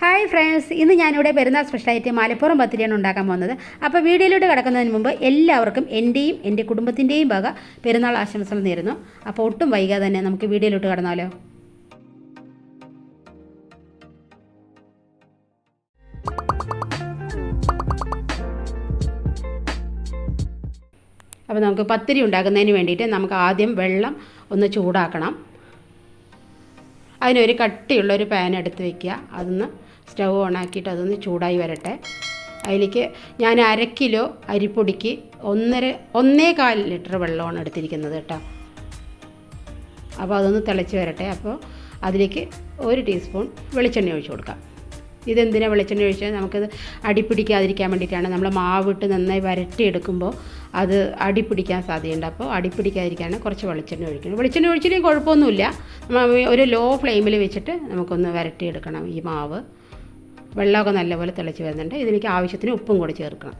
Hi friends, ഇന്ന് ഞാനിവിടെ പെരുന്നാൾ സ്പെഷ്യലായിട്ട് മലപ്പുറം പത്തിരിയാണ് ഉണ്ടാക്കാൻ പോകുന്നത്. അപ്പോൾ വീഡിയോയിലോട്ട് കിടക്കുന്നതിന് മുമ്പ് എല്ലാവർക്കും എൻ്റെയും എൻ്റെ കുടുംബത്തിൻ്റെയും വക പെരുന്നാൾ ആശംസകൾ നേരുന്നു. അപ്പോൾ ഒട്ടും വൈകാതെ തന്നെ നമുക്ക് വീഡിയോയിലോട്ട് കടന്നാലോ. അപ്പോൾ നമുക്ക് പത്തിരി ഉണ്ടാക്കുന്നതിന് വേണ്ടിയിട്ട് നമുക്ക് ആദ്യം വെള്ളം ഒന്ന് ചൂടാക്കണം. അതിനൊരു കട്ടിയുള്ളൊരു പാൻ എടുത്ത് വയ്ക്കുക. അതൊന്ന് സ്റ്റൗ ഓണാക്കിയിട്ട് അതൊന്ന് ചൂടായി വരട്ടെ. അതിലേക്ക് ഞാൻ 1/2 കിലോ അരിപ്പൊടിക്ക് 1.25 ലിറ്റർ വെള്ളമാണ് എടുത്തിരിക്കുന്നത് കേട്ടോ. അപ്പോൾ അതൊന്ന് തിളച്ച് വരട്ടെ. അപ്പോൾ അതിലേക്ക് 1 ടീസ്പൂൺ വെളിച്ചെണ്ണ ഒഴിച്ച് കൊടുക്കാം. ഇതെന്തിനാണ് വെളിച്ചെണ്ണ ഒഴിച്ചാൽ നമുക്കത് അടിപ്പിടിക്കാതിരിക്കാൻ വേണ്ടിയിട്ടാണ്. നമ്മൾ മാവിട്ട് നന്നായി വരട്ടിയെടുക്കുമ്പോൾ അത് അടിപ്പിടിക്കാൻ സാധ്യതയുണ്ട്. അപ്പോൾ അടിപ്പിടിക്കാതിരിക്കാനാണ് കുറച്ച് വെളിച്ചെണ്ണ ഒഴിക്കുന്നത്. വെളിച്ചെണ്ണ ഒഴിച്ചില്ലെങ്കിൽ കുഴപ്പമൊന്നുമില്ല. ഒരു ലോ ഫ്ലെയിമിൽ വെച്ചിട്ട് നമുക്കൊന്ന് വരട്ടിയെടുക്കണം. ഈ മാവ് വെള്ളമൊക്കെ നല്ലപോലെ തിളച്ച് വരുന്നുണ്ട്. ഇതിലേക്ക് ആവശ്യത്തിന് ഉപ്പും കൂടി ചേർക്കണം.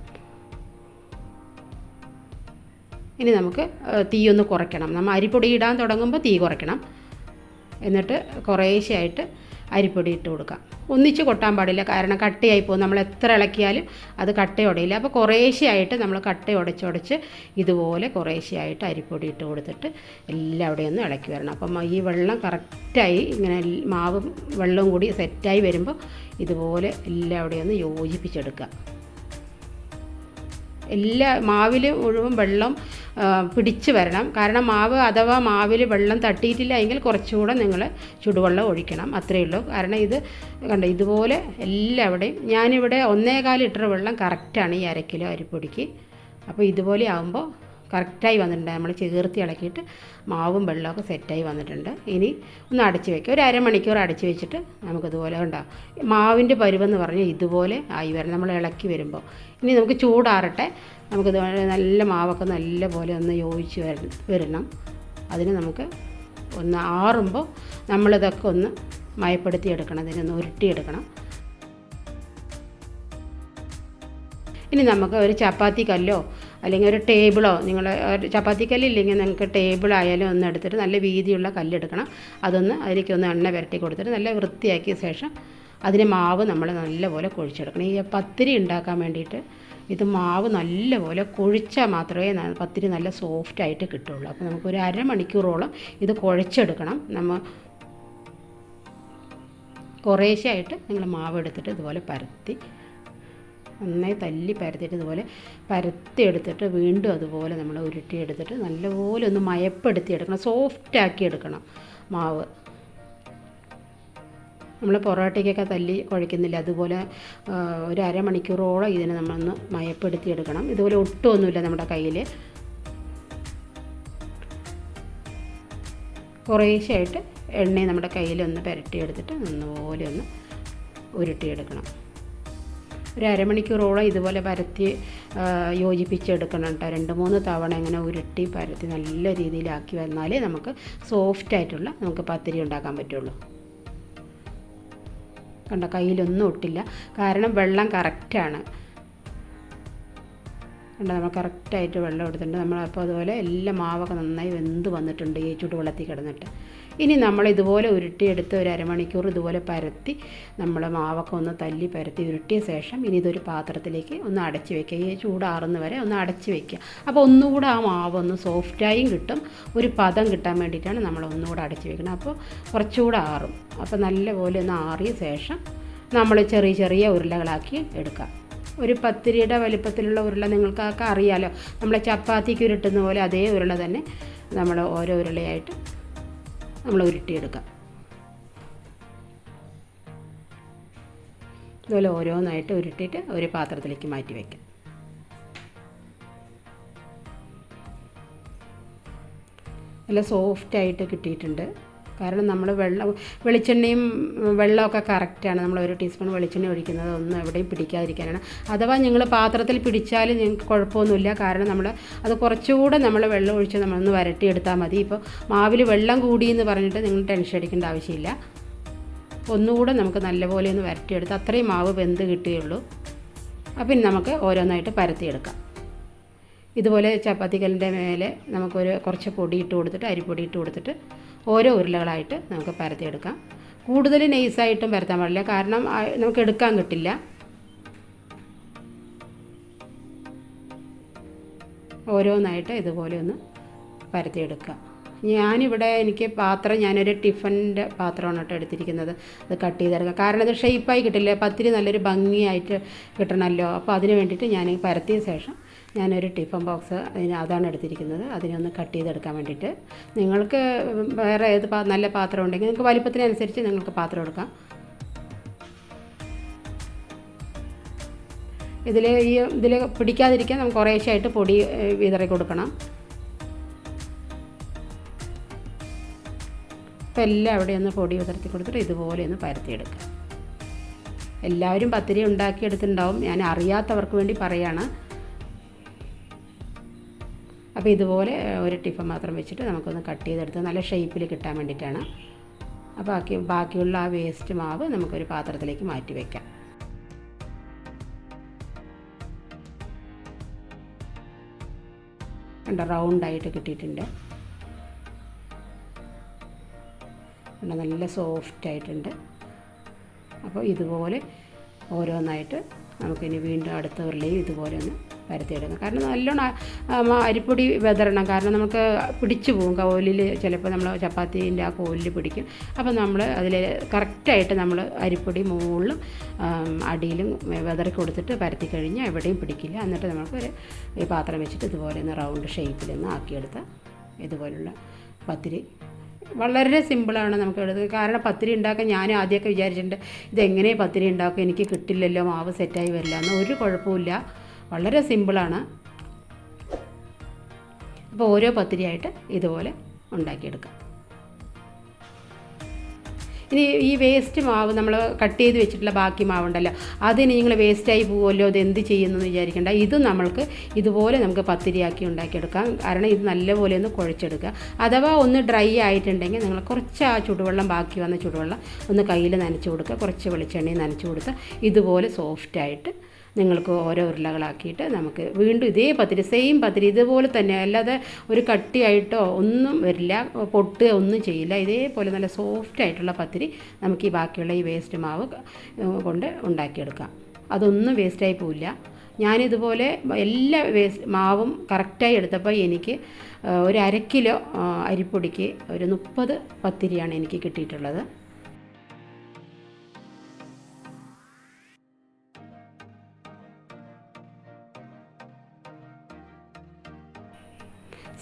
ഇനി നമുക്ക് തീ ഒന്ന് കുറയ്ക്കണം. നമ്മൾ അരിപ്പൊടി ഇടാൻ തുടങ്ങുമ്പോൾ തീ കുറയ്ക്കണം. എന്നിട്ട് കുറേശ്ശെയായിട്ട് അരിപ്പൊടി ഇട്ട് കൊടുക്കാം. ഒന്നിച്ച് കൊട്ടാൻ പാടില്ല, കാരണം കട്ടയായി പോകും. നമ്മൾ എത്ര ഇളക്കിയാലും അത് കട്ടയുടയില്ല. അപ്പോൾ കുറേശ്ശെയായിട്ട് നമ്മൾ കട്ട ഉടച്ചുടച്ച് ഇതുപോലെ കുറേശ്ശെയായിട്ട് അരിപ്പൊടി ഇട്ട് കൊടുത്തിട്ട് എല്ലാവിടെയും ഒന്ന് ഇളക്കി വരണം. അപ്പം ഈ വെള്ളം കറക്റ്റായി ഇങ്ങനെ മാവും വെള്ളവും കൂടി സെറ്റായി വരുമ്പോൾ ഇതുപോലെ എല്ലാവിടെയും ഒന്ന് യോജിപ്പിച്ചെടുക്കുക. എല്ലാ മാവിൽ മുഴുവൻ വെള്ളം പിടിച്ച് വരണം. കാരണം അഥവാ മാവിൽ വെള്ളം തട്ടിയിട്ടില്ല എങ്കിൽ കുറച്ചുകൂടെ നിങ്ങൾ ചുടുവെള്ളം ഒഴിക്കണം. അത്രയേ ഉള്ളൂ. കാരണം ഇത് കണ്ടോ, ഇതുപോലെ എല്ലാവിടെയും ഞാനിവിടെ 1.25 ലിറ്റർ വെള്ളം കറക്റ്റാണ് ഈ 1/2 കിലോ അരിപ്പൊടിക്ക്. അപ്പോൾ ഇതുപോലെ ആകുമ്പോൾ കറക്റ്റായി വന്നിട്ടുണ്ട്. നമ്മൾ ചേർത്ത് ഇളക്കിയിട്ട് മാവും വെള്ളമൊക്കെ സെറ്റായി വന്നിട്ടുണ്ട്. ഇനി ഒന്ന് അടച്ച് വയ്ക്കുക. ഒരു അരമണിക്കൂർ അടച്ച് വെച്ചിട്ട് നമുക്കിതുപോലെ ഉണ്ടാകും. മാവിൻ്റെ പരുവെന്ന് പറഞ്ഞാൽ ഇതുപോലെ ആയി വരണം നമ്മൾ ഇളക്കി വരുമ്പോൾ. ഇനി നമുക്ക് ചൂടാറട്ടെ. നമുക്കിതുപോലെ നല്ല മാവൊക്കെ നല്ല പോലെ ഒന്ന് യോജിച്ച് വരണം. അതിന് നമുക്ക് ഒന്ന് ആറുമ്പോൾ നമ്മളിതൊക്കെ ഒന്ന് മയപ്പെടുത്തി എടുക്കണം. ഇതിനൊന്ന് ഉരുട്ടിയെടുക്കണം. ഇനി നമുക്ക് ഒരു ചപ്പാത്തി കല്ലോ അല്ലെങ്കിൽ ഒരു ടേബിളോ, നിങ്ങൾ ചപ്പാത്തി കല്ലില്ലെങ്കിൽ നിങ്ങൾക്ക് ടേബിളായാലും ഒന്ന് എടുത്തിട്ട് നല്ല വീതിയുള്ള കല്ലെടുക്കണം. അതൊന്ന് അതിലേക്കൊന്ന് എണ്ണ പുരട്ടി കൊടുത്തിട്ട് നല്ല വൃത്തിയാക്കിയ ശേഷം അതിന് മാവ് നമ്മൾ നല്ലപോലെ കുഴിച്ചെടുക്കണം. ഈ പത്തിരി ഉണ്ടാക്കാൻ വേണ്ടിയിട്ട് ഇത് മാവ് നല്ലപോലെ കുഴിച്ചാൽ മാത്രമേ പത്തിരി നല്ല സോഫ്റ്റായിട്ട് കിട്ടുള്ളൂ. അപ്പോൾ നമുക്കൊരു അരമണിക്കൂറോളം ഇത് കുഴച്ചെടുക്കണം. നമ്മൾ കുറേശ്ശെയായിട്ട് നിങ്ങൾ മാവ് എടുത്തിട്ട് ഇതുപോലെ പരത്തി നന്നായി തല്ലി പരത്തിയിട്ട് ഇതുപോലെ പരത്തി എടുത്തിട്ട് വീണ്ടും അതുപോലെ നമ്മൾ ഉരുട്ടിയെടുത്തിട്ട് നല്ലപോലെ ഒന്ന് മയപ്പെടുത്തി എടുക്കണം. സോഫ്റ്റാക്കി എടുക്കണം മാവ്. നമ്മൾ പൊറോട്ടയ്ക്കൊക്കെ തല്ലി കുഴയ്ക്കുന്നില്ല, അതുപോലെ ഒരു അരമണിക്കൂറോളം ഇതിനെ നമ്മളൊന്ന് മയപ്പെടുത്തി എടുക്കണം. ഇതുപോലെ ഒട്ടുമൊന്നുമില്ല നമ്മുടെ കയ്യിൽ. കുറേശ്ശെയായിട്ട് എണ്ണ നമ്മുടെ കയ്യിലൊന്ന് പുരട്ടിയെടുത്തിട്ട് നല്ലപോലെ ഒന്ന് ഉരുട്ടിയെടുക്കണം. ഒരു അരമണിക്കൂറോളം ഇതുപോലെ പരത്തി യോജിപ്പിച്ചെടുക്കണം കേട്ടോ. 2-3 തവണ ഇങ്ങനെ ഉരുട്ടി പരത്തി നല്ല രീതിയിലാക്കി വന്നാലേ നമുക്ക് സോഫ്റ്റായിട്ടുള്ള നമുക്ക് പത്തിരി ഉണ്ടാക്കാൻ പറ്റുള്ളൂ. കണ്ടോ, കയ്യിലൊന്നും ഒട്ടില്ല, കാരണം വെള്ളം കറക്റ്റാണ്. കണ്ടോ, നമ്മൾ കറക്റ്റായിട്ട് വെള്ളം എടുത്തിട്ടുണ്ട്. നമ്മളപ്പോൾ അതുപോലെ എല്ലാ മാവൊക്കെ നന്നായി വെന്ത് വന്നിട്ടുണ്ട് ഈ ചുടുവെള്ളത്തിൽ കിടന്നിട്ട്. ഇനി നമ്മൾ ഇതുപോലെ ഉരുട്ടിയെടുത്ത് ഒരു അരമണിക്കൂർ ഇതുപോലെ പരത്തി നമ്മൾ മാവൊക്കെ ഒന്ന് തല്ലി പരത്തി ഉരുട്ടിയ ശേഷം ഇനി ഇതൊരു പാത്രത്തിലേക്ക് ഒന്ന് അടച്ച് വയ്ക്കുക. ഈ ചൂടാറുന്ന വരെ ഒന്ന് അടച്ച് വയ്ക്കുക. അപ്പോൾ ഒന്നുകൂടെ ആ മാവ് ഒന്ന് സോഫ്റ്റായും കിട്ടും. ഒരു പദം കിട്ടാൻ വേണ്ടിയിട്ടാണ് നമ്മൾ ഒന്നുകൂടെ അടച്ച് വയ്ക്കണം. അപ്പോൾ കുറച്ചുകൂടെ ആറും. അപ്പോൾ നല്ലപോലെ ഒന്ന് ആറിയ ശേഷം നമ്മൾ ചെറിയ ചെറിയ ഉരുളകളാക്കി എടുക്കാം. ഒരു പത്തിരിയുടെ വലിപ്പത്തിലുള്ള ഉരുള നിങ്ങൾക്കൊക്കെ അറിയാമല്ലോ. നമ്മൾ ചപ്പാത്തിക്ക് ഉരുട്ടുന്ന പോലെ അതേ ഉരുള തന്നെ നമ്മൾ ഓരോ ഉരുളയായിട്ട് നമ്മൾ ഉരുട്ടിയെടുക്കാം. ഇതുപോലെ ഓരോന്നായിട്ട് ഉരുട്ടിയിട്ട് ഒരു പാത്രത്തിലേക്ക് മാറ്റി വയ്ക്കാം. നല്ല സോഫ്റ്റായിട്ട് കിട്ടിയിട്ടുണ്ട്. കാരണം നമ്മൾ വെളിച്ചെണ്ണയും വെള്ളമൊക്കെ കറക്റ്റാണ്. നമ്മൾ 1 ടീസ്പൂൺ വെളിച്ചെണ്ണ ഒഴിക്കുന്നത് ഒന്നും എവിടെയും പിടിക്കാതിരിക്കാനാണ്. അഥവാ നിങ്ങൾ പാത്രത്തിൽ പിടിച്ചാൽ നിങ്ങൾക്ക് കുഴപ്പമൊന്നുമില്ല, കാരണം അത് കുറച്ചുകൂടെ നമ്മൾ വെള്ളം ഒഴിച്ച് നമ്മളൊന്ന് വരട്ടിയെടുത്താൽ മതി. ഇപ്പോൾ മാവിൽ വെള്ളം കൂടിയെന്ന് പറഞ്ഞിട്ട് നിങ്ങൾ ടെൻഷൻ അടിക്കേണ്ട ആവശ്യമില്ല. ഒന്നുകൂടെ നമുക്ക് നല്ലപോലെ ഒന്ന് വരട്ടിയെടുത്ത് അത്രയും മാവ് വെന്ത് കിട്ടുകയുള്ളൂ. അപ്പം നമുക്ക് ഓരോന്നായിട്ട് പരത്തിയെടുക്കാം. ഇതുപോലെ ചപ്പാത്തിക്കല്ലിൻ്റെ മേലെ നമുക്കൊരു കുറച്ച് പൊടി ഇട്ട് കൊടുത്തിട്ട് അരിപ്പൊടി ഇട്ട് കൊടുത്തിട്ട് ഓരോ ഉരുളകളായിട്ട് നമുക്ക് പരത്തിയെടുക്കാം. കൂടുതൽ നൈസായിട്ടും പരത്താൻ പാടില്ല, കാരണം നമുക്ക് എടുക്കാൻ കിട്ടില്ല. ഓരോന്നായിട്ട് ഇതുപോലെ ഒന്ന് പരത്തിയെടുക്കുക. ഞാനിവിടെ എനിക്ക് പാത്രം, ഞാനൊരു ടിഫിൻ്റെ പാത്രമാണ് കേട്ടോ എടുത്തിരിക്കുന്നത്. അത് കട്ട് ചെയ്തെടുക്കാം, കാരണം അത് ഷേപ്പായി കിട്ടില്ല, പത്തിരി നല്ലൊരു ഭംഗിയായിട്ട് കിട്ടണമല്ലോ. അപ്പോൾ അതിന് വേണ്ടിയിട്ട് ഞാൻ പരത്തിയ ശേഷം ഞാനൊരു ടിഫിൻ ബോക്സ് അതാണ് എടുത്തിരിക്കുന്നത്. അതിനൊന്ന് കട്ട് ചെയ്തെടുക്കാൻ വേണ്ടിയിട്ട്. നിങ്ങൾക്ക് വേറെ ഏത് നല്ല പാത്രം ഉണ്ടെങ്കിൽ നിങ്ങൾക്ക് വലിപ്പത്തിനനുസരിച്ച് നിങ്ങൾക്ക് പാത്രം എടുക്കാം. ഇതിൽ പിടിക്കാതിരിക്കാൻ നമുക്ക് കുറേശ്ശായിട്ട് പൊടി വിതറി കൊടുക്കണം. അപ്പോൾ എല്ലാം അവിടെ ഒന്ന് പൊടി വിതർത്തി കൊടുത്തിട്ട് ഇതുപോലെ ഒന്ന് പരത്തിയെടുക്കുക. എല്ലാവരും പത്തിരി ഉണ്ടാക്കിയെടുത്തിട്ടുണ്ടാവും, ഞാൻ അറിയാത്തവർക്ക് വേണ്ടി പറയുകയാണ്. അപ്പോൾ ഇതുപോലെ ഒരു ടിഫിൻ മാത്രം വെച്ചിട്ട് നമുക്കൊന്ന് കട്ട് ചെയ്തെടുത്ത് നല്ല ഷേപ്പിൽ കിട്ടാൻ വേണ്ടിയിട്ടാണ്. അപ്പോൾ ബാക്കിയുള്ള ആ വേസ്റ്റ് മാവ് നമുക്കൊരു പാത്രത്തിലേക്ക് മാറ്റി വയ്ക്കാം. കണ്ടോ, റൗണ്ടായിട്ട് കിട്ടിയിട്ടുണ്ട്. നല്ല സോഫ്റ്റായിട്ടുണ്ട്. അപ്പോൾ ഇതുപോലെ ഓരോന്നായിട്ട് നമുക്കിനി വീണ്ടും അടുത്ത ഉരുളയും ഇതുപോലെ ഒന്ന് പരത്തിയെടുക്കാം. കാരണം നല്ലോണം അരിപ്പൊടി വിതറണം, കാരണം നമുക്ക് പിടിച്ചു പോകും കോലിൽ. ചിലപ്പോൾ നമ്മൾ ചപ്പാത്തീൻ്റെ ആ കോലിൽ പിടിക്കും. അപ്പോൾ നമ്മൾ അതിൽ കറക്റ്റായിട്ട് നമ്മൾ അരിപ്പൊടി മുകളിലും അടിയിലും വിതറി കൊടുത്തിട്ട് പരത്തി കഴിഞ്ഞാൽ എവിടെയും പിടിക്കില്ല. എന്നിട്ട് നമുക്ക് ഈ പാത്രം വെച്ചിട്ട് ഇതുപോലെ ഒന്ന് റൗണ്ട് ഷേപ്പിലൊന്ന് ആക്കിയെടുത്ത ഇതുപോലുള്ള പത്തിരി വളരെ സിമ്പിളാണ് നമുക്ക് എടുത്തത്. കാരണം പത്തിരി ഉണ്ടാക്കാൻ ഞാൻ ആദ്യമൊക്കെ വിചാരിച്ചിട്ടുണ്ട് ഇതെങ്ങനെ പത്തിരി ഉണ്ടാക്കും, എനിക്ക് കിട്ടില്ലല്ലോ, മാവ് സെറ്റായി വരില്ല എന്ന്. ഒരു കുഴപ്പമില്ല, വളരെ സിമ്പിളാണ്. അപ്പോൾ ഓരോ പത്തിരിയായിട്ട് ഇതുപോലെ ഉണ്ടാക്കിയെടുക്കാം. ഇനി ഈ വേസ്റ്റ് മാവ് നമ്മൾ കട്ട് ചെയ്ത് വെച്ചിട്ടുള്ള ബാക്കി മാവുണ്ടല്ലോ, അതിന് നിങ്ങൾ വേസ്റ്റായി പോകുമല്ലോ, അത് എന്ത് ചെയ്യുമെന്ന് വിചാരിക്കേണ്ട. ഇത് നമ്മൾക്ക് ഇതുപോലെ നമുക്ക് പത്തിരിയാക്കി ഉണ്ടാക്കിയെടുക്കാം. കാരണം ഇത് നല്ലപോലെ ഒന്ന് കുഴച്ചെടുക്കുക. അഥവാ ഒന്ന് ഡ്രൈ ആയിട്ടുണ്ടെങ്കിൽ നിങ്ങൾ കുറച്ച് ആ ചുടുവെള്ളം, ബാക്കി വന്ന ചുടുവെള്ളം ഒന്ന് കയ്യിൽ നനച്ച് കൊടുക്കുക, കുറച്ച് വെളിച്ചെണ്ണയും നനച്ച് കൊടുത്ത് ഇതുപോലെ സോഫ്റ്റായിട്ട് നിങ്ങൾക്ക് ഓരോ ഉരുളകളാക്കിയിട്ട് നമുക്ക് വീണ്ടും ഇതേ പത്തിരി, സെയിം പത്തിരി ഇതുപോലെ തന്നെ, അല്ലാതെ ഒരു കട്ടിയായിട്ടോ ഒന്നും വരില്ല, പൊട്ടുക ഒന്നും ചെയ്യില്ല. ഇതേപോലെ നല്ല സോഫ്റ്റായിട്ടുള്ള പത്തിരി നമുക്ക് ഈ ബാക്കിയുള്ള ഈ വേസ്റ്റ് മാവ് കൊണ്ട് ഉണ്ടാക്കിയെടുക്കാം. അതൊന്നും വേസ്റ്റായി പോവില്ല. ഞാനിതുപോലെ എല്ലാ മാവും കറക്റ്റായി എടുത്തപ്പോൾ എനിക്ക് ഒരു 1/2 കിലോ അരിപ്പൊടിക്ക് ഒരു 30 പത്തിരിയാണ് എനിക്ക് കിട്ടിയിട്ടുള്ളത്.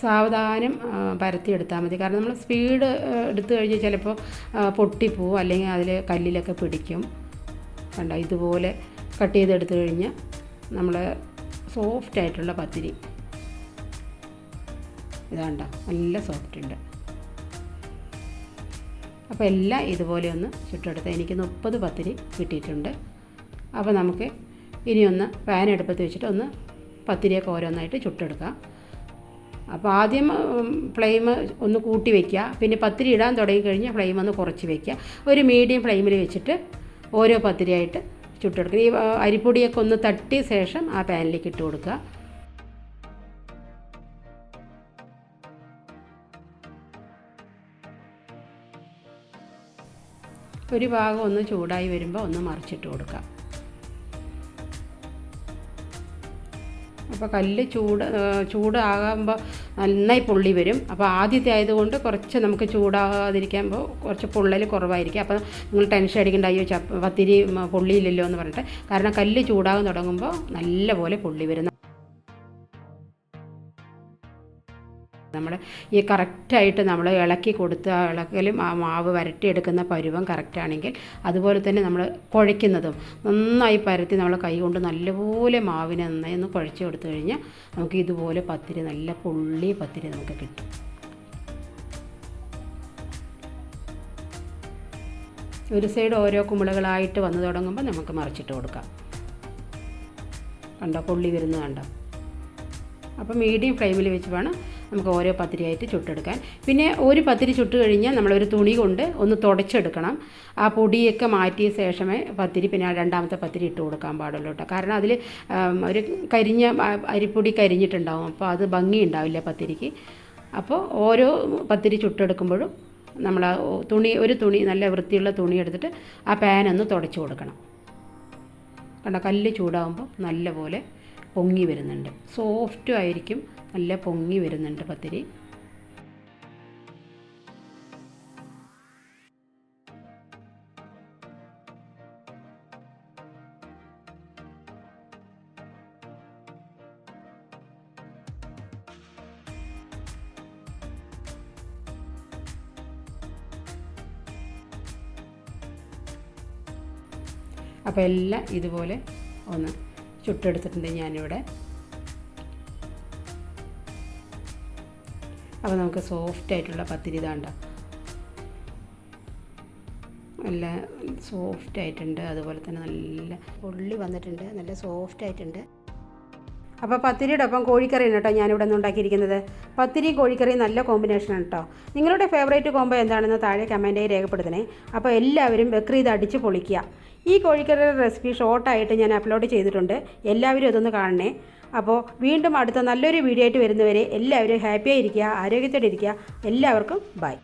സാവധാനം പരത്തിയെടുത്താൽ മതി, കാരണം നമ്മൾ സ്പീഡ് എടുത്തു കഴിഞ്ഞാൽ ചിലപ്പോൾ പൊട്ടിപ്പോവും, അല്ലെങ്കിൽ അതിൽ കല്ലിലൊക്കെ പിടിക്കും. കണ്ടോ, ഇതുപോലെ കട്ട് ചെയ്തെടുത്തു കഴിഞ്ഞാൽ നമ്മൾ സോഫ്റ്റായിട്ടുള്ള പത്തിരി ഇതാണ്ട നല്ല സോഫ്റ്റ് ഉണ്ട്. അപ്പോൾ എല്ലാം ഇതുപോലെ ഒന്ന് ചുട്ടെടുത്ത് എനിക്ക് 30 പത്തിരി കിട്ടിയിട്ടുണ്ട്. അപ്പോൾ നമുക്ക് ഇനിയൊന്ന് പാൻ അടുപ്പത്ത് വെച്ചിട്ട് ഒന്ന് പത്തിരിയൊക്കെ ഓരോന്നായിട്ട് ചുട്ടെടുക്കാം. അപ്പോൾ ആദ്യം ഫ്ലെയിം ഒന്ന് കൂട്ടി വയ്ക്കുക, പിന്നെ പത്തിരി ഇടാൻ തുടങ്ങിക്കഴിഞ്ഞാൽ ഫ്ലെയിം ഒന്ന് കുറച്ച് വയ്ക്കുക. ഒരു മീഡിയം ഫ്ലെയിമിൽ വെച്ചിട്ട് ഓരോ പത്തിരിയായിട്ട് ചുട്ടെടുക്കുക. ഈ അരിപ്പൊടിയൊക്കെ ഒന്ന് തട്ടിയ ശേഷം ആ പാനിലേക്ക് ഇട്ട് കൊടുക്കുക. ഒരു ഭാഗം ഒന്ന് ചൂടായി വരുമ്പോൾ ഒന്ന് മറിച്ചിട്ട് കൊടുക്കുക. അപ്പോൾ കല്ല് ചൂടാകുമ്പോൾ നന്നായി പൊള്ളി വരും. അപ്പോൾ ആദ്യത്തെ ആയതുകൊണ്ട് കുറച്ച് നമുക്ക് ചൂടാകാതിരിക്കുമ്പോൾ കുറച്ച് പൊള്ളൽ കുറവായിരിക്കും. അപ്പോൾ നിങ്ങൾ ടെൻഷൻ അടിക്കേണ്ട, അയ്യോ പത്തിരി പൊള്ളിയില്ലല്ലോ എന്ന് പറഞ്ഞിട്ട്. കാരണം കല്ല് ചൂടാകാൻ തുടങ്ങുമ്പോൾ നല്ലപോലെ പൊള്ളി വരും. നമ്മൾ ഈ കറക്റ്റായിട്ട് നമ്മൾ ഇളക്കി കൊടുത്ത് ആ ഇളക്കലും ആ മാവ് വരട്ടിയെടുക്കുന്ന പരുവം കറക്റ്റാണെങ്കിൽ, അതുപോലെ തന്നെ നമ്മൾ കുഴയ്ക്കുന്നതും നന്നായി പരത്തി നമ്മൾ കൈ കൊണ്ട് നല്ലപോലെ മാവിനെ നന്നായി ഒന്ന് കുഴച്ച് കൊടുത്തു കഴിഞ്ഞാൽ നമുക്ക് ഇതുപോലെ പത്തിരി, നല്ല പൊള്ളി പത്തിരി നമുക്ക് കിട്ടും. ഒരു സൈഡ് ഓരോ കുമിളകളായിട്ട് വന്നു തുടങ്ങുമ്പോൾ നമുക്ക് മറിച്ചിട്ട് കൊടുക്കാം. കണ്ടോ, പൊള്ളി വരുന്നത് കണ്ടോ. അപ്പോൾ മീഡിയം ഫ്ലെയിമിൽ വെച്ച് വേണം നമുക്ക് ഓരോ പത്തിരിയായിട്ട് ചുട്ടെടുക്കാൻ. പിന്നെ ഒരു പത്തിരി ചുട്ട് കഴിഞ്ഞാൽ നമ്മളൊരു തുണി കൊണ്ട് ഒന്ന് തുടച്ചെടുക്കണം. ആ പൊടിയൊക്കെ മാറ്റിയ ശേഷമേ പത്തിരി, പിന്നെ രണ്ടാമത്തെ പത്തിരി ഇട്ട് കൊടുക്കാൻ പാടുള്ളൂ കേട്ടോ. കാരണം അതിൽ ഒരു അരിപ്പൊടി കരിഞ്ഞിട്ടുണ്ടാവും, അപ്പോൾ അത് ഭംഗി ഉണ്ടാവില്ല പത്തിരിക്ക്. അപ്പോൾ ഓരോ പത്തിരി ചുട്ടെടുക്കുമ്പോഴും നമ്മൾ ഒരു തുണി നല്ല വൃത്തിയുള്ള തുണി എടുത്തിട്ട് ആ പാൻ ഒന്ന് തുടച്ച് കൊടുക്കണം. കണ്ടോ, കല്ല് ചൂടാകുമ്പോൾ നല്ലപോലെ പൊങ്ങി വരുന്നുണ്ട്. സോഫ്റ്റും ആയിരിക്കും, നല്ല പൊങ്ങി വരുന്നുണ്ട് പത്തിരി. അപ്പോൾ എല്ലാം ഇതുപോലെ ഒന്ന് ചുട്ടെടുത്തിട്ടുണ്ട് ഞാനിവിടെ. അപ്പോൾ നമുക്ക് സോഫ്റ്റായിട്ടുള്ള പത്തിരി ഇതാണ്ട, നല്ല സോഫ്റ്റായിട്ടുണ്ട്. അതുപോലെ തന്നെ നല്ല പൊള്ളി വന്നിട്ടുണ്ട്, നല്ല സോഫ്റ്റായിട്ടുണ്ട്. അപ്പോൾ പത്തിരിയുടെ ഒപ്പം കോഴിക്കറിയാണ് കേട്ടോ ഞാനിവിടെ നിന്ന് ഉണ്ടാക്കിയിരിക്കുന്നത്. പത്തിരിയും കോഴിക്കറിയും നല്ല കോമ്പിനേഷനാണ് കേട്ടോ. നിങ്ങളുടെ ഫേവറേറ്റ് കോംബോ എന്താണെന്ന് താഴെ കമൻറ്റായി രേഖപ്പെടുത്തണേ. അപ്പോൾ എല്ലാവരും ബക്രീദ് അടിച്ച് പൊളിക്കുക. ഈ കോഴിക്കറിയുടെ റെസിപ്പി ഷോർട്ടായിട്ട് ഞാൻ അപ്ലോഡ് ചെയ്തിട്ടുണ്ട്, എല്ലാവരും അതൊന്ന് കാണണേ. അപ്പോൾ വീണ്ടും അടുത്ത നല്ലൊരു വീഡിയോ ആയിട്ട് വരുന്നവരെ എല്ലാവരും ഹാപ്പിയായിരിക്കുക, ആരോഗ്യത്തോടെ ഇരിക്കുക. എല്ലാവർക്കും ബൈ.